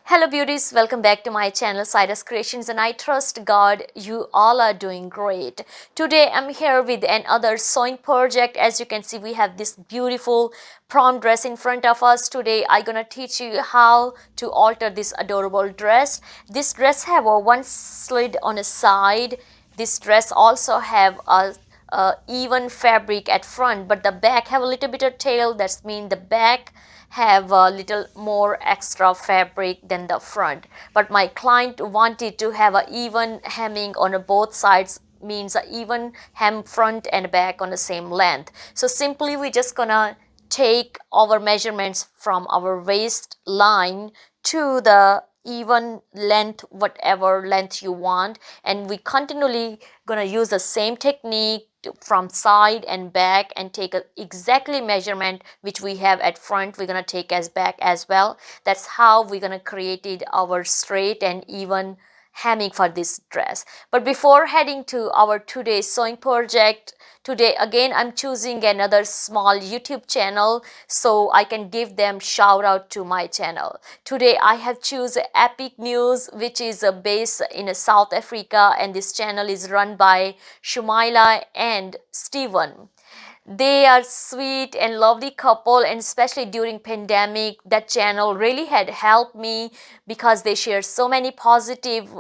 Hello beauties, welcome back to my channel Cyrus Creations, and I trust God you all are doing great. Today I'm here with another sewing project. As you can see, we have this beautiful prom dress in front of us. Today I'm gonna teach you how to alter this adorable dress. This dress have a one slit on a side. This dress also have a even fabric at front, but the back have a little bit of tail. That means the back have a little more extra fabric than the front, but my client wanted to have a even hemming on both sides, means a even hem front and back on the same length. So simply we just gonna take our measurements from our waist line to the even length, whatever length you want, and we continually gonna use the same technique from side and back and take a exactly measurement which we have at front, we're gonna take as back as well. That's how we're gonna create it our straight and even hemming for this dress. But before heading to our today's sewing project, today again I'm choosing another small YouTube channel so I can give them shout out to my channel. Today I have choose Epic News, which is based in South Africa, and this channel is run by Shumaila and Steven. They are sweet and lovely couple, and especially during pandemic that channel really had helped me because they share so many positive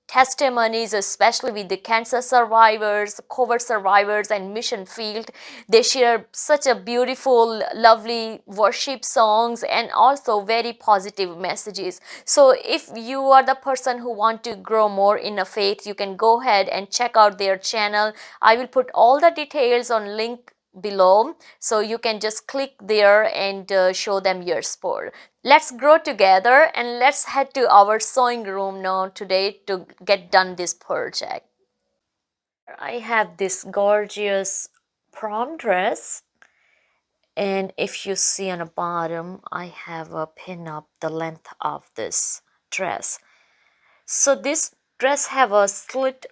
testimonies, especially with the cancer survivors, COVID survivors, and mission field. They share such a beautiful, lovely worship songs and also very positive messages. So if you are the person who want to grow more in a faith, you can go ahead and check out their channel. I will put all the details on link below, so you can just click there and show them your support. Let's grow together and let's head to our sewing room now today to get done this project. I have this gorgeous prom dress, and if you see on the bottom I have a pin up the length of this dress. So this dress have a slit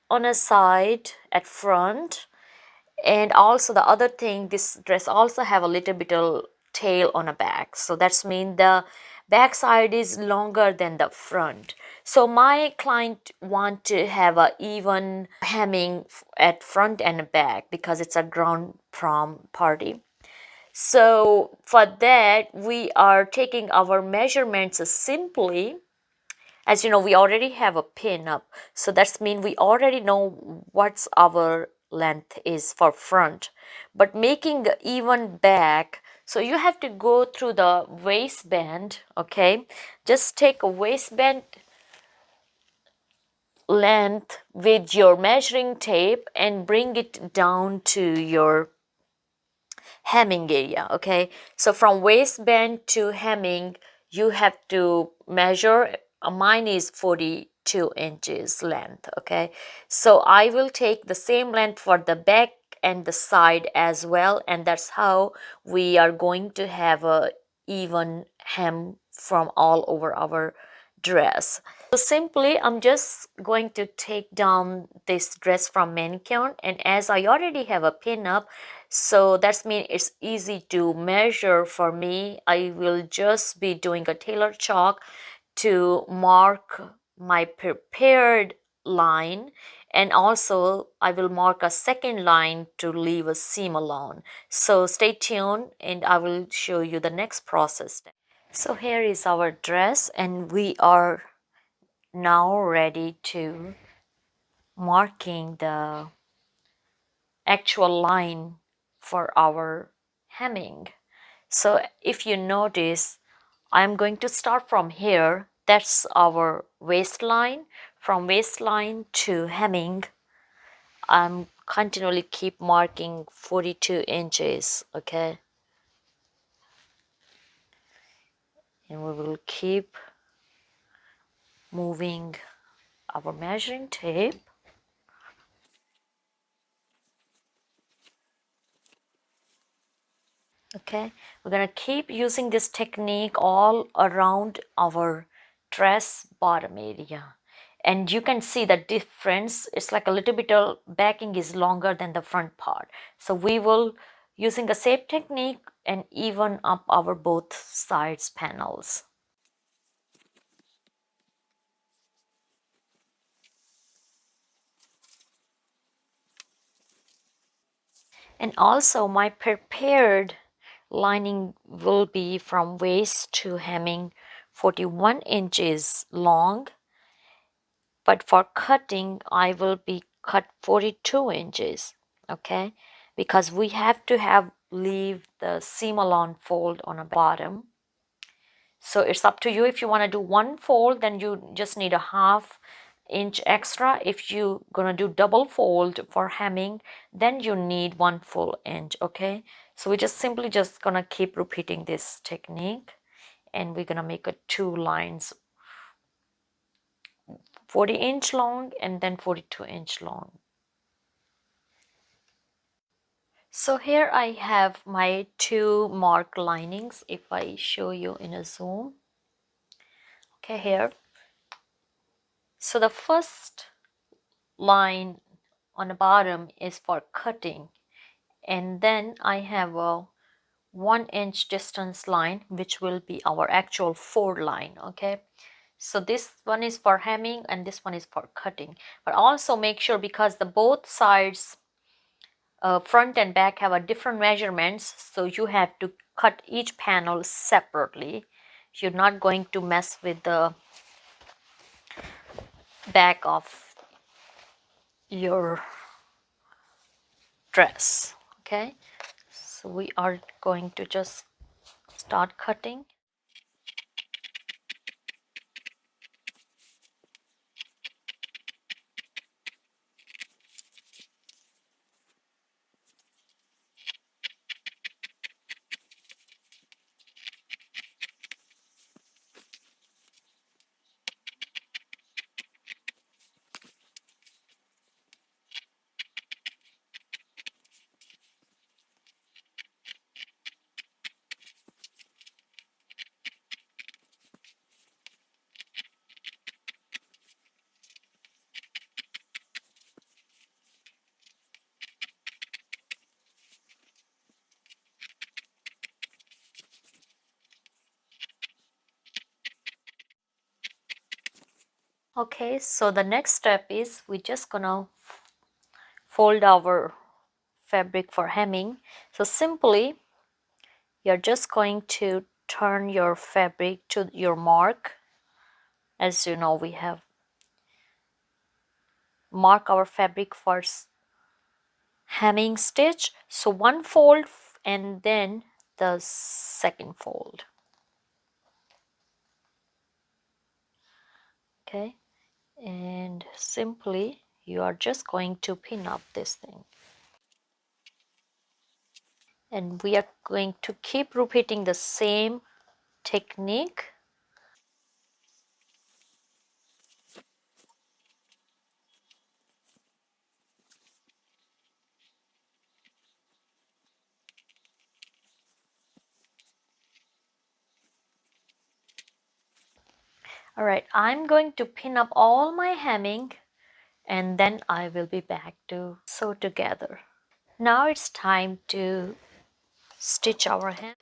on a side at front, and also the other thing, this dress also have a little bit of tail on the back, so that's mean the back side is longer than the front. So my client want to have a even hemming at front and back because it's a ground prom party. So for that we are taking our measurements simply. As you know, we already have a pin up, so that's mean we already know what's our length is for front, but making even back, so you have to go through the waistband. Okay, just take a waistband length with your measuring tape and bring it down to your hemming area. Okay, so from waistband to hemming you have to measure. Mine is 42 inches length. Okay, so I will take the same length for the back and the side as well, and that's how we are going to have a even hem from all over our dress. So simply I'm just going to take down this dress from mannequin, and as I already have a pin up, so that's mean it's easy to measure for me. I will just be doing a tailor chalk to mark my prepared line, and also I will mark a second line to leave a seam alone. So stay tuned and I will show you the next process. So here is our dress, and we are now ready to marking the actual line for our hemming. So if you notice, I'm going to start from here. That's our waistline. From waistline to hemming, I'm continually keep marking 42 inches. Okay, and we will keep moving our measuring tape. Okay, we're gonna keep using this technique all around our dress bottom area, and you can see the difference. It's like a little bit of backing is longer than the front part, so we will using the same technique and even up our both sides panels. And also my prepared lining will be from waist to hemming 41 inches long, but for cutting I will be cut 42 inches, okay, because we have to leave the seam along fold on the bottom. So it's up to you. If you want to do one fold, then you just need a ½ inch extra. If you're gonna do double fold for hemming, then you need 1 full inch, okay. So we're just simply just gonna keep repeating this technique, and we're gonna make 2 lines, 40-inch long and then 42-inch long. So here I have my 2 mark linings. If I show you in a zoom, okay, here. So the first line on the bottom is for cutting, and then I have a 1 inch distance line, which will be our actual fold line, okay. So this one is for hemming and this one is for cutting, but also make sure, because the both sides, front and back, have a different measurements, so you have to cut each panel separately. You're not going to mess with the back of your dress, okay. So we are going to just start cutting. Okay, so the next step is we're just gonna fold our fabric for hemming. So simply you're just going to turn your fabric to your mark. As you know, we have mark our fabric for hemming stitch. So one fold and then the second fold. Okay, and simply you are just going to pin up this thing, and we are going to keep repeating the same technique. All right, I'm going to pin up all my hemming, and then I will be back to sew together. Now it's time to stitch our hem.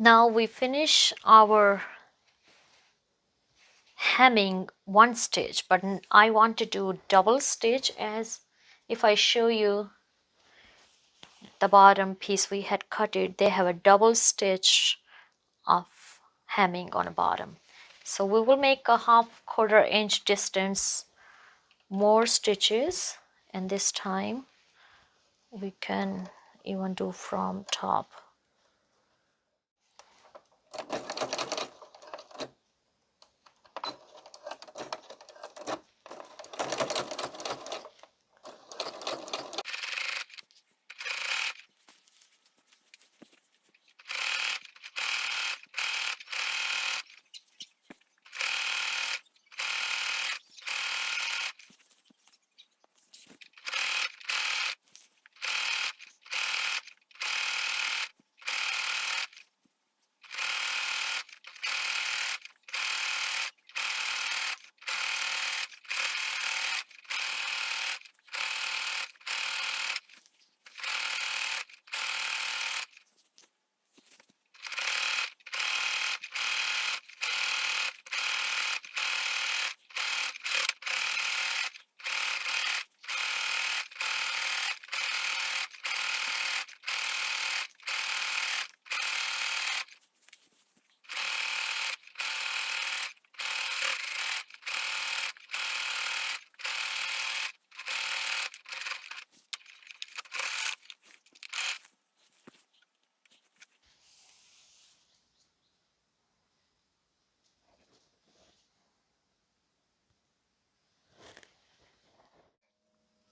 Now we finish our hemming one stitch, but I want to do double stitch, as if I show you the bottom piece we had cut it, they have a double stitch of hemming on the bottom. So we will make a 1/4 inch distance more stitches, and this time we can even do from top.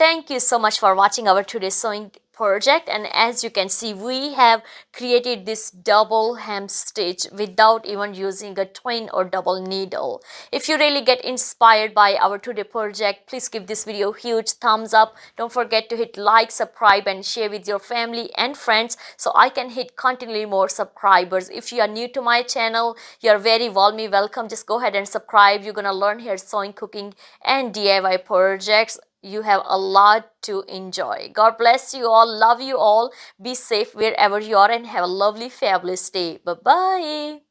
Thank you so much for watching our today's sewing project, and as you can see we have created this double hem stitch without even using a twin or double needle. If you really get inspired by our today project, please give this video a huge thumbs up. Don't forget to hit like, subscribe and share with your family and friends so I can hit continually more subscribers. If you are new to my channel, you are very warmly welcome. Just go ahead and subscribe. You're gonna learn here sewing, cooking and DIY projects. You have a lot to enjoy. God bless you all. Love you all. Be safe wherever you are and have a lovely, fabulous day. Bye-bye.